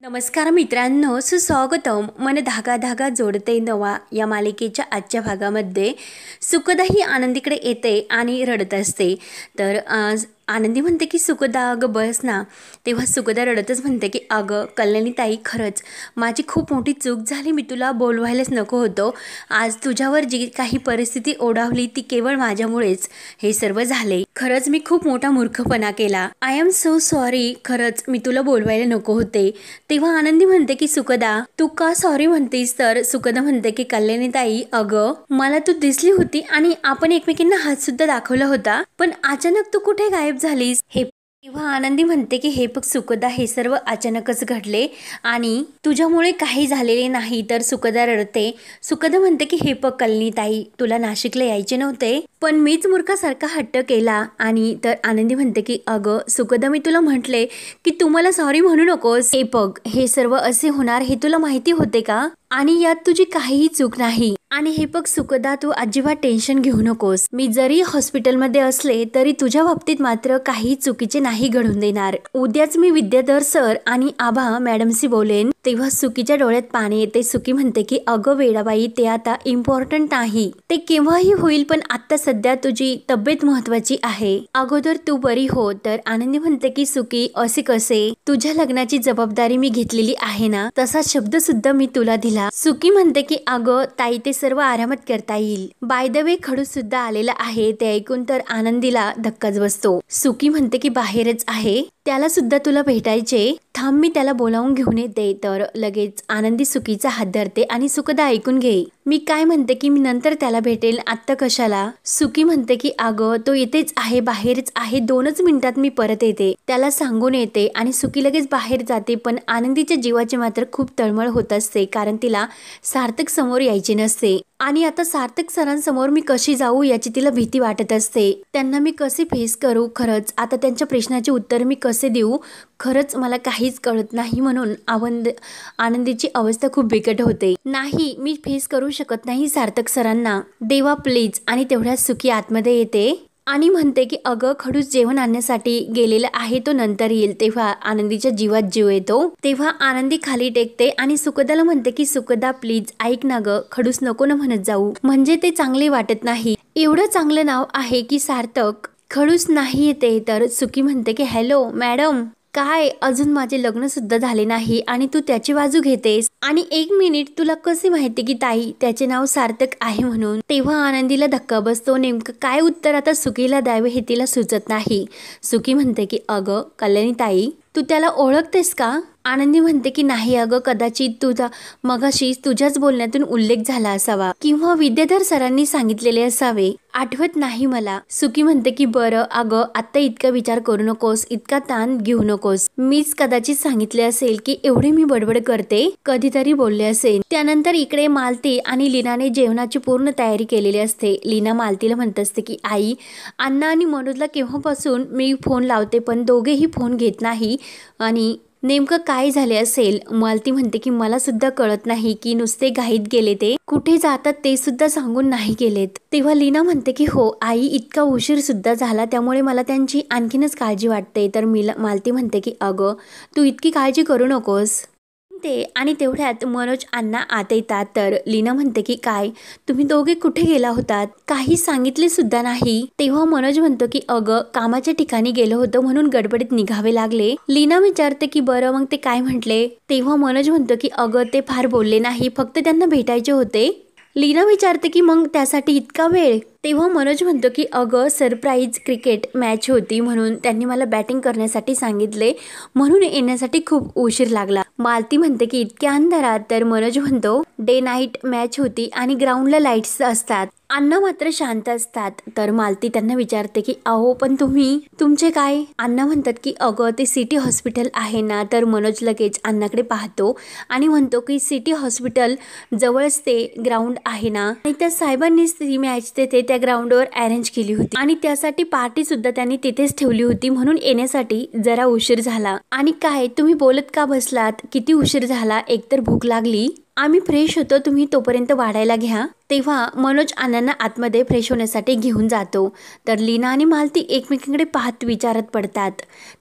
नमस्कार मित्रांनो, सुस्वागतम. मन धागा धागा जोडते नवा या मालिकेच्या आजच्या भागामध्ये सुखदा ही आनंदीकडे येते आणि रडत असते. तर आनंदी म्हणते की सुखदा अगं बस ना. तेव्हा सुखदा रडतच म्हणते की अगं कल्याणी ताई, खरंच माझी खूप मोठी चूक झाली. मी तुला बोलवायलाच नको होतं. आज तुझ्यावर जी काही परिस्थिती ओढावली ती केवळ माझ्यामुळेच हे सर्व झाले. खरंच मी खूप मोठा मूर्खपणा केला. I am so sorry. खरंच मी तुला बोलवायला नको होते. तेव्हा आनंदी म्हणते की सुखदा तू का सॉरी म्हणतेस. तर सुखदा म्हणते की कल्याणी ताई, अगं मला तू दिसली होती आणि आपण एकमेकींना हात सुद्धा दाखवला होता, पण अचानक तू कुठे गायब झालीस. हे तेव्हा आनंदी म्हणते की हे बघ सुखदा, हे सर्व अचानकच घडले आणि तुझ्यामुळे काही झालेले नाही. तर सुखदा रडते. सुखदा म्हणते की हे बघ कल्याणी ताई, तुला नाशिकला यायचे नव्हते, पण मीच मूर्खासारखा हट्ट केला. आणि तर आनंदी म्हणते की अगं सुखदा, मी तुला म्हटले की तू मला सॉरी म्हणू नकोस. हे बघ, हे सर्व असे होणार हे तुला माहिती होते का? आणि यात तुझी काहीही चूक नाही. आणि हे बघ सुखदा, तू अजिबात टेन्शन घेऊ नकोस. मी जरी हॉस्पिटलमध्ये असले तरी तुझ्या बाबतीत मात्र काही चुकीचे नाही घडून देणार. उद्याच मी विद्याधर सर आणि आभा मॅडमशी बोलेन. तेव्हा सुकीच्या डोळ्यात पाणी येते. सुकी म्हणते की अगं वेडाबाई, ते आता इम्पॉर्टंट नाही, ते केव्हाही होईल, पण आता सध्या तुझी तब्येत महत्वाची आहे. अगोदर तू बरी हो. तर आनंदी म्हणते की सुकी, असे कसे? तुझ्या लग्नाची जबाबदारी मी घेतलेली आहे ना, तसा शब्द सुद्धा मी तुला दिला. सुकी म्हणते की अगं ताई, ते सर्व आरामात करता येईल. बाय द वे खडूस सुद्धा आलेला आहे. ते ऐकून तर आनंदीला धक्काच बसतो. सुकी म्हणते की बाहेरच आहे, त्याला सुद्धा तुला भेटायचे. थांब, मी त्याला बोलावून घेऊन येते. तर लगेच आनंदी सुकीचा हात धरते आणि सुखदा ऐकून घे, मी काय म्हणते की मी नंतर त्याला भेटेल, आत्ता कशाला. सुकी म्हणते की अगं तो इथेच आहे, बाहेरच आहे, 2च मिनिटात मी परत येते. त्याला सांगून येते आणि सुकी लगेच बाहेर जाते. पण आनंदीच्या जीवाची मात्र खूप तळमळ होत असते, कारण तिला सार्थक समोर यायचे नसते. आणि आता सार्थक सरांसमोर मी कशी जाऊ याची तिला भीती वाटत असते. त्यांना मी कसे फेस करू, खरंच आता त्यांच्या प्रश्नाचे उत्तर मी कसे देऊ, खरंच मला काहीच कळत नाही. म्हणून आनंदीची अवस्था खूप बिकट होते. नाही, मी फेस करू शकत नाही सार्थक सरांना, देवा प्लीज. आणि तेवढ्यात सुकी आतमध्ये येते आणि म्हणते की अगं खडूस जेवण आणण्यासाठी गेलेला आहे, तो नंतर येईल. तेव्हा आनंदीच्या जीवात जीव येतो. तेव्हा आनंदी खाली टेकते आणि सुखदाला म्हणते की सुखदा प्लीज ऐक ना ग, खडूस नको ना म्हणत जाऊ, म्हणजे ते चांगले वाटत नाही. एवढं चांगलं नाव आहे की सार्थक, खडूस नाही येते. तर सुकी म्हणते की हॅलो मॅडम, काय अजून माझे लग्न सुद्धा झाले नाही आणि तू त्याची बाजू घेतेस. आणि 1 मिनिट, तुला कसे माहिती की ताई त्याचे नाव सार्थक आहे म्हणून. तेव्हा आनंदीला धक्का बसतो. नेमकं काय उत्तर आता सुकीला द्यावे हे तिला सुचत नाही. सुकी म्हणते की अगं कल्याणी ताई, तू त्याला ओळखतेस का? आनंदी म्हणते की नाही अगं, कदाचित तुझा मगाशी तुझ्याच बोलण्यातून उल्लेख झाला असावा किंवा विद्याधर सरांनी सांगितलेले असावे, आठवत नाही मला. सुकी म्हणते की बरं अगं, आता इतका विचार करू नकोस, इतका ताण घेऊ नकोस. मीच कदाचित सांगितले असेल की एवढे मी बडबड करते, कधीतरी बोलले असेल. त्यानंतर इकडे मालती आणि लीनाने जेवणाची पूर्ण तयारी केलेली असते. लीना मालतीला म्हणत असते की आई, अण्णा आणि मनोजला केव्हापासून मी फोन लावते पण दोघेही फोन घेत नाही, आणि नेमकं काय झाले असेल. मालती म्हणते की मला सुद्धा कळत नाही की नुसते घाईत गेले, ते कुठे जातात ते सुद्धा सांगून नाही गेलेत. तेव्हा लीना म्हणते की हो आई, इतका उशीर सुद्धा झाला, त्यामुळे मला त्यांची आणखीनच काळजी वाटते. तर मालती म्हणते की अगं तू इतकी काळजी करू नकोस ते. आणि तेवढ्यात मनोज अण्णा आत येतात. तर लीना म्हणते की काय, तुम्ही दोघे कुठे गेला होतात, काही सांगितले सुद्धा नाही. तेव्हा मनोज म्हणतो की अगं कामाच्या ठिकाणी गेलो होतो म्हणून गडबडीत निघावे लागले. लीना विचारते की बरं मग ते काय म्हटले. तेव्हा मनोज म्हणतो की अगं ते फार बोलले नाही, फक्त त्यांना भेटायचे होते. लीना विचारते की मग त्यासाठी इतका वेळ. तेव्हा मनोज म्हणतो की अगं सरप्राईज क्रिकेट मॅच होती म्हणून त्यांनी मला बॅटिंग करण्यासाठी सांगितले, म्हणून येण्यासाठी खूप उशीर लागला. मालती म्हणते की इतक्या अंधारात. तर मनोज म्हणतो डे नाईट मॅच होती आणि ग्राउंडला लाईट्स असतात, अण्णा मात्र शांत असतात. तर मालती त्यांना विचारते की अहो पण तुमचे काय. अण्णा म्हणतात की अगं ते सिटी हॉस्पिटल आहे ना. तर मनोज लगेच अण्णाकडे पाहतो आणि म्हणतो की सिटी हॉस्पिटल जवळच ते ग्राउंड आहे ना, आणि त्या साहेबांनीच ती मॅच तेथे त्या ग्राउंडवर अरेंज केली होती आणि त्यासाठी पार्टी सुद्धा त्यांनी तिथेच ठेवली होती, म्हणून येण्यासाठी जरा उशीर झाला. आणि काय तुम्ही बोलत का बसलात, किती उशीर झाला, एकतर भूक लागली, आम्ही फ्रेश होतो, तुम्ही तोपर्यंत वाढायला घ्या. तेव्हा मनोज अण्णांना आतमध्ये फ्रेश होण्यासाठी घेऊन जातो. तर लीना आणि मालती एकमेकांकडे पाहत विचारत पडतात.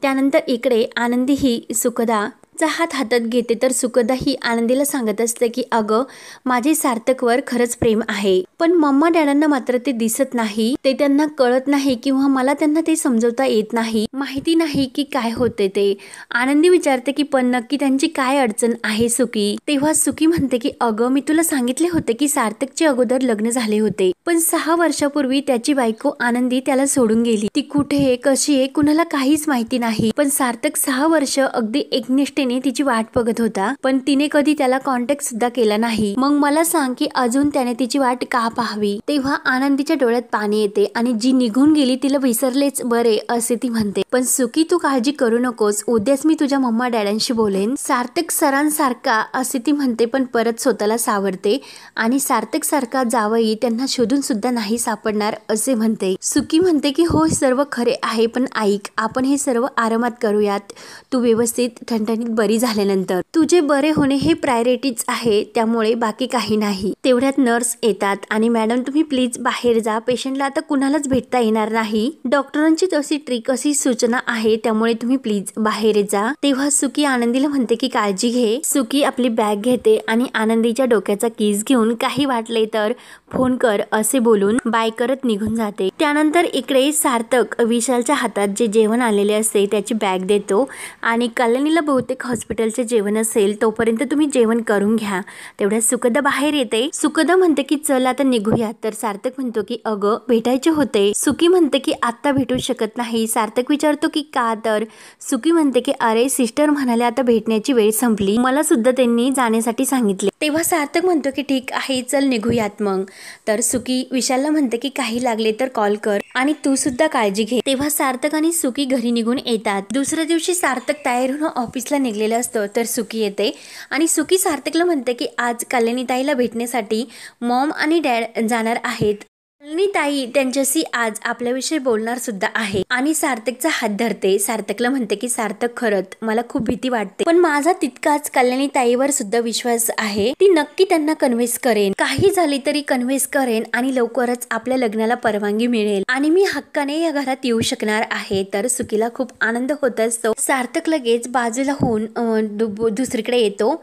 त्यानंतर इकडे आनंदी ही सुखदा चा हात हातात घेते तर सुखदा ही आनंदीला सांगत असते की अगं माझे सार्थकवर खरंच प्रेम आहे, पण मम्मा डॅडांना मात्र ते दिसत नाही, ते त्यांना कळत नाही किंवा मला त्यांना ते समजवता येत नाही, माहिती नाही की काय होते ते. आनंदी विचारते की पण नक्की त्यांची काय अडचण आहे सुकी. तेव्हा सुकी म्हणते की अगं मी तुला सांगितले होते की सार्थकचे अगोदर लग्न झाले होते, पण 6 वर्षापूर्वी त्याची बायको आनंदी त्याला सोडून गेली. ती कुठे आहे कशी आहे कुणाला काहीच माहिती नाही, पण सार्थक 6 वर्ष अगदी एकनिष्ठेने तिची वाट बघत होता, पण तिने कधी त्याला कॉन्टॅक्ट सुद्धा केला नाही. मग मला सांग की अजून त्याने तिची वाट का पाहावी. तेव्हा आनंदीच्या डोळ्यात पाणी येते आणि जी निघून गेली तिला विसरलेच बरे असे ती म्हणते. पण सुकी तू काळजी करू नकोस, उद्याच मी तुझ्या मम्मा डॅडांशी बोलेन. सार्थक सरांसारखा असे ती म्हणते, पण परत स्वतःला सावरते आणि सार्थक सारखा जावई त्यांना शोधून सुद्धा नाही सापडणार असे म्हणते. सुकी म्हणते की हो सर्व खरे आहे, पण ऐक आपण हे सर्व आरामात करूयात. तू व्यवस्थित ठणठणीत बरी झाल्यानंतर तुझे बरे होणे हे प्रायोरिटीच आहे, त्यामुळे बाकी काही नाही. तेवढ्यात नर्स येतात आणि मॅडम तुम्ही प्लीज बाहेर जा, पेशंटला आता कुणालाच भेटता येणार नाही, डॉक्टरांची तशी ट्रिक अशी सूचना आहे, त्यामुळे तुम्ही प्लीज बाहेर जा. तेव्हा सुकी आनंदीला म्हणते की काळजी घे. सुकी आपली बॅग घेते आणि आनंदीच्या डोक्याचा कीस घेऊन काही वाटले तर फोन कर असे बोलून बाय करत निघून जाते. त्यानंतर इकडे सार्थक विशालच्या हातात जे जेवण आलेले असते त्याची बॅग देतो आणि कल्याणीला बहुतेक हॉस्पिटलचे जेवण असेल, तोपर्यंत तुम्ही जेवण करून घ्या. तेवढ्यात सुखदा बाहेर येते. सुखदा म्हणते की चल आता निघूया, तर सार्थक म्हणतो की अगं भेटायचे होते. सुकी म्हणते की आता भेटू शकत नाही. सार्थक विचारतो की का, तर सुकी म्हणते की अरे सिस्टर म्हणाले आता भेटण्याची वेळ संपली, मला सुद्धा त्यांनी जाण्यासाठी सांगितले. तेव्हा सार्थक म्हणतो की ठीक आहे चल निघूयात मग. तर सुकी विशालला म्हणते की काही लागले तर कॉल कर आणि तू सुद्धा काळजी घे. तेव्हा सार्थक आणि सुकी घरी निघून येतात. दुसऱ्या दिवशी सार्थक तयार होऊन ऑफिसला निघलेलं असतं, तर सुकी येते आणि सुकी सार्थकला म्हणते की आज कल्याणी ताईला भेटण्यासाठी मॉम आणि डॅड जाणार आहेत. कल्याणी ताई त्यांच्याशी आज आपल्याविषयी बोलणार सुद्धा आहे आणि सार्थकचा हात धरते. सार्थकला म्हणते की सार्थक खरंच मला खूप भीती वाटते, पण माझा तितकाच कल्याणी ताईवर सुद्धा विश्वास आहे, ती नक्की त्यांना कन्व्हिन्स करेन, काही झाले तरी कन्व्हिन्स करेन आणि लवकरच आपल्या लग्नाला परवानगी मिळेल आणि मी हक्काने या घरात येऊ शकणार आहे. तर सुकीला खूप आनंद होत असतो. सार्थक लगेच बाजूला होऊन दुसरीकडे येतो.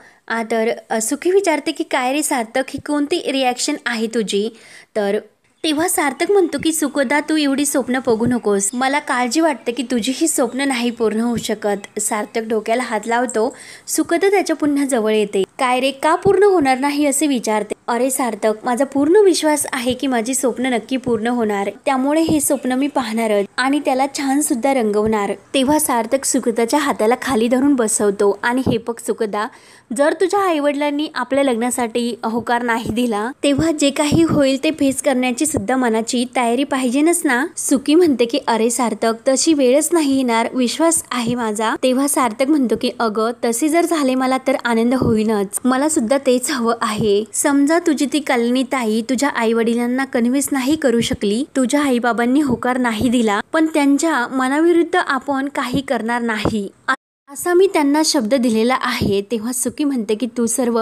तर सुकी विचारते की काय रे सार्थक, ही कोणती रिॲक्शन आहे तुझी. तर तेव्हा सार्थक म्हणतो की सुखदा तू एवढी स्वप्न बघू नकोस, मला काळजी वाटते की तुझी ही स्वप्न नाही पूर्ण होऊ शकत. सार्थक डोक्याला हात लावतो. सुखदा त्याच्या पुन्हा जवळ येते. काय रे का पूर्ण होणार नाही असे विचारते. अरे सार्थक माझा पूर्ण विश्वास आहे की माझी स्वप्न नक्की पूर्ण होणार, त्यामुळे हे स्वप्न मी पाहणारच आणि त्याला छान सुद्धा रंगवणार. तेव्हा सार्थक सुखदाच्या हाताला खाली धरून बसवतो आणि हे बघ सुखदा, जर तुझ्या आईवडिलांनी आपल्या लग्नासाठी होकार नाही दिला तेव्हा जे काही होईल ते फेस करण्याची सुद्धा मनाची तयारी पाहिजेच ना. सुकी म्हणते की अरे सार्थक तशी वेळच नाही येणार, विश्वास आहे माझा. तेव्हा सार्थक म्हणतो की अगं तसे जर झाले मला तर आनंद होईनच, मला सुद्धा तेच हवं आहे. समजा तुझी ती कल्याणी ताई तुझ्या आई वडिलांना कन्व्हिन्स नाही करू शकली, तुझ्या आई बाबांनी होकार नाही दिला, पण त्यांच्या मनाविरुद्ध आपण काही करणार नाही असा मी त्यांना शब्द दिलेला आहे. तेव्हा सुकी म्हणते की तू सर्व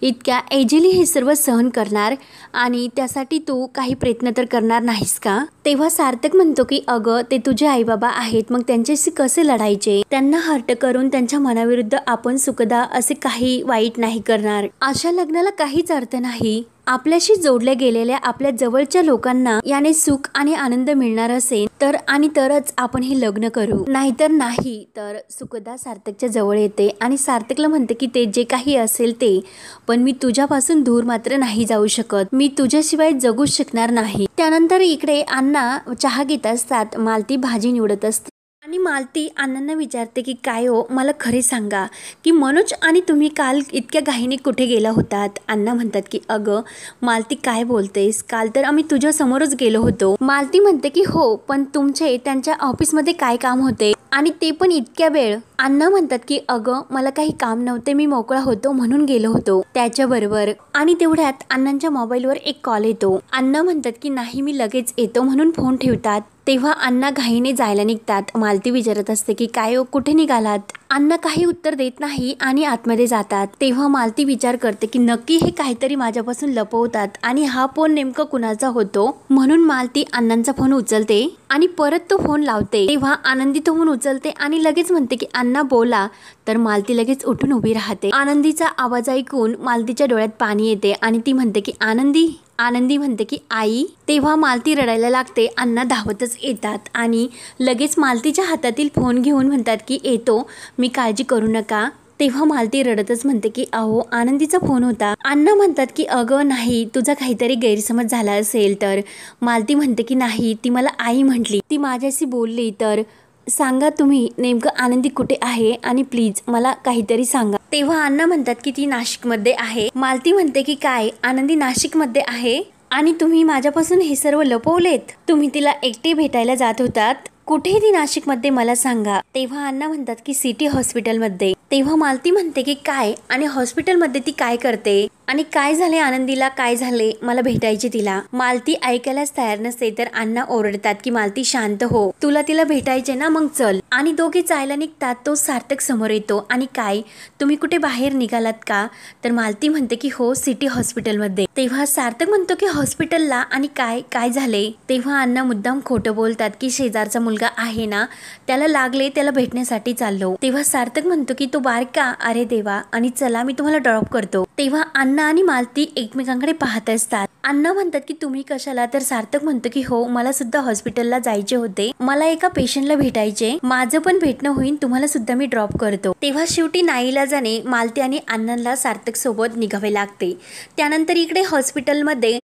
इतक्या एजिली हे सर्व सहन करणार आणि त्यासाठी तू काही प्रयत्न तर करणार नाहीस का. तेव्हा सार्थक म्हणतो की अगं ते तुझे आई बाबा आहेत, मग त्यांच्याशी कसे लढायचे, त्यांना हर्ट करून त्यांच्या मनाविरुद्ध आपण सुखदा असे काही वाईट नाही करणार. अशा लग्नाला काहीच अर्थ नाही. आपल्याशी जोडल्या गेलेल्या आपल्या जवळच्या लोकांना याने सुख आणि आनंद मिळणार असेल तर आणि तरच आपण हे लग्न करू, नाहीतर नाही. तर सुखदा सार्थकच्या जवळ येते आणि सार्थकला म्हणते की ते जे काही असेल ते, पण मी तुझ्यापासून दूर मात्र नाही जाऊ शकत, मी तुझ्याशिवाय जगूच शकणार नाही. त्यानंतर इकडे अण्णा चहा घेत असतात. मालती भाजी निवडत असते आणि मालती अण्णांना विचारते की काय हो मला खरे सांगा की मनोज आणि तुम्ही काल इतक्या घाईने कुठे गेला होतात. अण्णा म्हणतात की अगं मालती काय बोलतेस, काल तर आम्ही तुझ्या समोरच गेलो होतो. मालती म्हणते की हो, पण तुमचे त्यांच्या ऑफिसमध्ये काय काम होते आणि ते पण इतक्या वेळ. अण्णा म्हणतात की अगं मला काही काम नव्हते, मी मोकळा होतो म्हणून गेलो होतो त्याच्याबरोबर. आणि तेवढ्यात अण्णांच्या मोबाईलवर एक कॉल येतो. अण्णा म्हणतात की नाही मी लगेच येतो म्हणून फोन ठेवतात. तेव्हा अण्णा घाईने जायला निघतात. मालती विचारत असते की काय हो, कुठे निघालात? अण्णा काही उत्तर देत नाही आणि आतमध्ये जातात. तेव्हा मालती विचार करते की नक्की हे काहीतरी माझ्यापासून लपवतात आणि हा फोन नेमका कुणाचा होतो. म्हणून मालती अण्णांचा फोन उचलते आणि परत तो फोन लावते. तेव्हा आनंदी तो फोन उचलते आणि लगेच म्हणते की अण्णा बोला. तर मालती लगेच उठून उभी राहते. आनंदीचा आवाज ऐकून मालतीच्या डोळ्यात पाणी येते आणि ती म्हणते की आनंदी म्हणते की आई. तेव्हा मालती रडायला लागते. अण्णा धावतच येतात आणि लगेच मालतीच्या हातातील फोन घेऊन म्हणतात की येतो मी, काळजी करू नका. तेव्हा मालती रडतच म्हणते की अहो आनंदीचा फोन होता. अण्णा म्हणतात की अगं नाही, तुझा काहीतरी गैरसमज झाला असेल. तर मालती म्हणते की नाही, ती मला आई म्हटली, ती माझ्याशी बोलली. तर सांगा तुम्ही नेमकं आनंदी कुठे आहे आणि प्लीज मला काहीतरी सांगा. तेव्हा अण्णा म्हणतात की ती नाशिकमध्ये आहे. मालती म्हणते की काय, आनंदी नाशिकमध्ये आहे आणि तुम्ही माझ्यापासून हे सर्व लपवलेत? तुम्ही तिला एकटे भेटायला जात होतात, कुठे ती नाशिकमध्ये मला सांगा. तेव्हा अण्णा म्हणतात की सिटी हॉस्पिटलमध्ये. तेव्हा मालती म्हणते की काय, आणि हॉस्पिटलमध्ये ती काय करते आणि काय झाले आनंदीला, काय झाले, मला भेटायचे तिला. मालती ऐकायलाच तयार नसते. तर अण्णा ओरडतात की मालती शांत हो, तुला तिला भेटायचे ना, मग चल. आणि दोघे जायला निघतात. तो सार्थक समोर येतो आणि काय तुम्ही कुठे बाहेर निघालात का? तर मालती म्हणते की हो, सिटी हॉस्पिटलमध्ये. तेव्हा सार्थक म्हणतो की हॉस्पिटलला, आणि काय झाले? तेव्हा अण्णा मुद्दाम खोटं बोलतात की शेजारचा मुलगा आहे ना, त्याला लागले, त्याला भेटण्यासाठी चाललो. तेव्हा सार्थक म्हणतो की तो बारका, अरे देवा, आणि चला मी तुम्हाला ड्रॉप करतो. तेव्हा अण्णा आणि मालती एकमेकांकडे पाहत असतात. अण्णा म्हणतात की तुम्ही कशाला? तर सार्थक म्हणतो की हो, मला सुद्धा हॉस्पिटलला जायचे होते, मला एका पेशंटला भेटायचे, माझं पण भेटणं होईल, तुम्हाला सुद्धा मी ड्रॉप करतो. तेव्हा शेवटी नाईलाजाने मालती आणि अण्णांना सार्थक सोबत निघावे लागते. त्यानंतर इकडे हॉस्पिटलमध्ये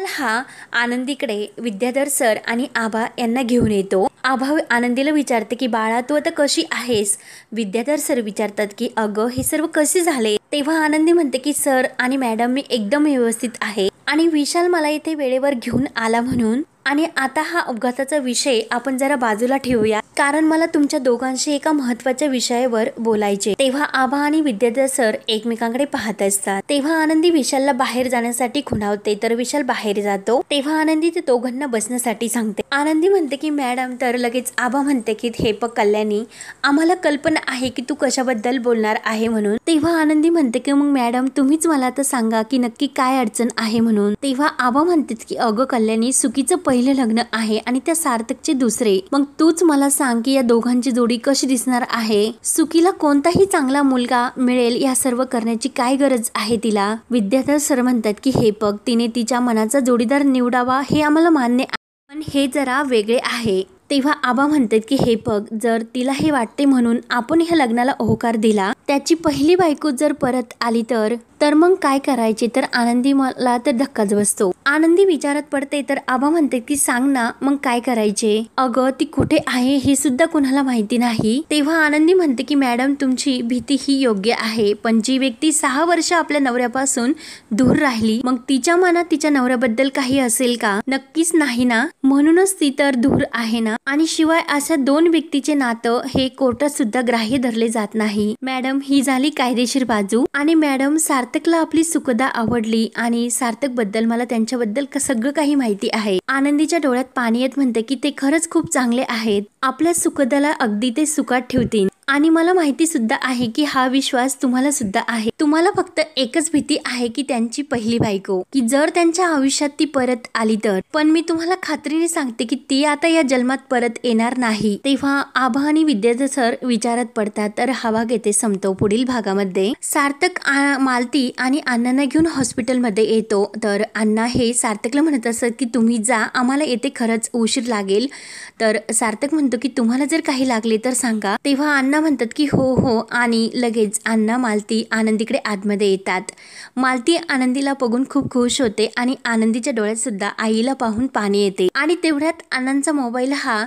हा आनंदीकडे विद्याधर सर आणि आभा यांना घेऊन येतो. आभा आनंदीला विचारते की बाळा तू आता कशी आहेस? विद्याधर सर विचारतात की अगं हे सर्व कसे झाले? तेव्हा आनंदी म्हणते की सर आणि मॅडम मी एकदम व्यवस्थित आहे आणि विशाल मला इथे वेळेवर घेऊन आला म्हणून. आणि आता हा अपघाताचा विषय आपण जरा बाजूला ठेवूया, कारण मला तुमच्या दोघांशी एका महत्त्वाच्या विषयावर बोलायचे. तेव्हा आभा आणि विद्याधर सर एकमेकांकडे पाहत असतात. तेव्हा आनंदी विशालला बाहेर जाण्यासाठी खुणावते, तर विशाल बाहेर जातो. तेव्हा आनंदी ते दोघांना बसण्यासाठी सांगते. आनंदी म्हणते की मॅडम. तर लगेच आभा म्हणते की हे बघ कल्याणी, आम्हाला कल्पना आहे की तू कशाबद्दल बोलणार आहे म्हणून. तेव्हा आनंदी म्हणते की मग मॅडम तुम्हीच मला आता सांगा की नक्की काय अडचण आहे म्हणून. तेव्हा आभा म्हणते की अगं कल्याणी, सुकीचं पहिले लग्न आहे आणि त्या सार्थकचे दुसरे, मग तूच मला सांग की या दोघांची जोडी कशी दिसणार आहे? सुकीला कोणताही चांगला मुलगा मिळेल, या सर्व करण्याची काय गरज आहे तिला? विद्याधर सर म्हणतात की हे बघ, तिने तिच्या मनाचा जोडीदार निवडावा हे आम्हाला मान्य आहे, पण हे जरा वेगळे आहे. तेव्हा आबा म्हणतात की हे बघ, जर तिला हे वाटते म्हणून आपण ह्या लग्नाला होकार दिला, त्याची पहिली बायको जर परत आली तर मग काय करायचे? तर आनंदी मला तर धक्काच बसतो. आनंदी विचारात पडते. तर आबा म्हणते की सांग ना मग काय करायचे? अगं ती कुठे आहे हे सुद्धा कुणाला माहिती नाही. तेव्हा आनंदी म्हणते की मॅडम तुमची भीती ही योग्य आहे, पण जी व्यक्ती 6 वर्ष आपल्या नवऱ्यापासून दूर राहिली, मग तिच्या मनात तिच्या नवऱ्याबद्दल काही असेल का? नक्कीच नाही ना, म्हणूनच ती तर दूर आहे ना. आणि शिवाय अशा 2 व्यक्तीचे नातं हे कोर्टात सुद्धा ग्राह्य धरले जात नाही. मॅडम ही झाली कायदेशीर बाजू. आणि मॅडम सार्थकला आपली सुखदा आवडली आणि सार्थक बद्दल मला त्यांच्याबद्दल सगळं काही माहिती आहे. आनंदीच्या डोळ्यात पाणी येत म्हणते की ते खरंच खूप चांगले आहेत, आपल्या सुखदाला अगदी ते सुखात ठेवतील. आणि मला माहिती सुद्धा आहे की हा विश्वास तुम्हाला सुद्धा आहे. तुम्हाला फक्त एकच भीती आहे की त्यांची पहिली बायको, की जर त्यांच्या आयुष्यात ती परत आली तर. पण मी तुम्हाला खात्रीने सांगते की ती आता या जन्मात परत येणार नाही. तेव्हा आभा आणि विद्याधर सर विचारात पडतात. तर हा भाग येथे संपतो. पुढील भागामध्ये सार्थक मालती आणि अण्णांना घेऊन हॉस्पिटलमध्ये येतो. तर अण्णा हे सार्थकला म्हणत असत की तुम्ही जा, आम्हाला येथे खरंच उशीर लागेल. तर सार्थक म्हणतो की तुम्हाला जर काही लागले तर सांगा. तेव्हा अण्णा म्हणतात की हो. आणि लगेच अण्णा मालती आनंदीकडे आतमध्ये येतात. मालती आनंदीला बघून खूप खुश होते आणि आनंदीच्या डोळ्यात सुद्धा आईला पाहून पाणी येते. आणि तेवढ्यात अण्णांचा मोबाईल हा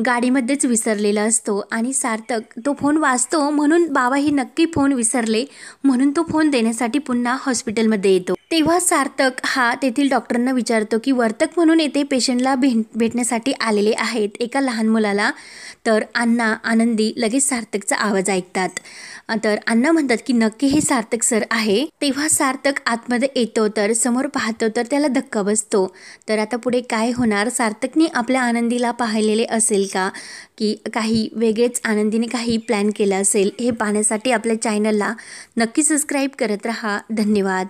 गाडीमध्येच विसरलेला असतो आणि सार्थक तो फोन वाचतो, म्हणून बाबा ही नक्की फोन विसरले, म्हणून तो फोन देण्यासाठी पुन्हा हॉस्पिटलमध्ये येतो. तेव्हा सार्थक हा तेथील डॉक्टरांना विचारतो की वर्तक म्हणून येथे पेशंटला भेटण्यासाठी आलेले आहेत एका लहान मुलाला. तर अण्णा आनंदी लगेच सार्थकचा आवाज ऐकतात. तर अण्णा म्हणतात की नक्की हे सार्थक सर आहे. तेव्हा सार्थक आतमध्ये येतो तर समोर पाहतो तर त्याला धक्का बसतो. तर आता पुढे काय होणार? सार्थकने आपल्या आनंदीला पाहिलेले असेल का, की काही वेगळेच आनंदीने काही प्लॅन केला असेल? हे पाहण्यासाठी आपल्या चॅनलला नक्की सबस्क्राईब करत राहा. धन्यवाद.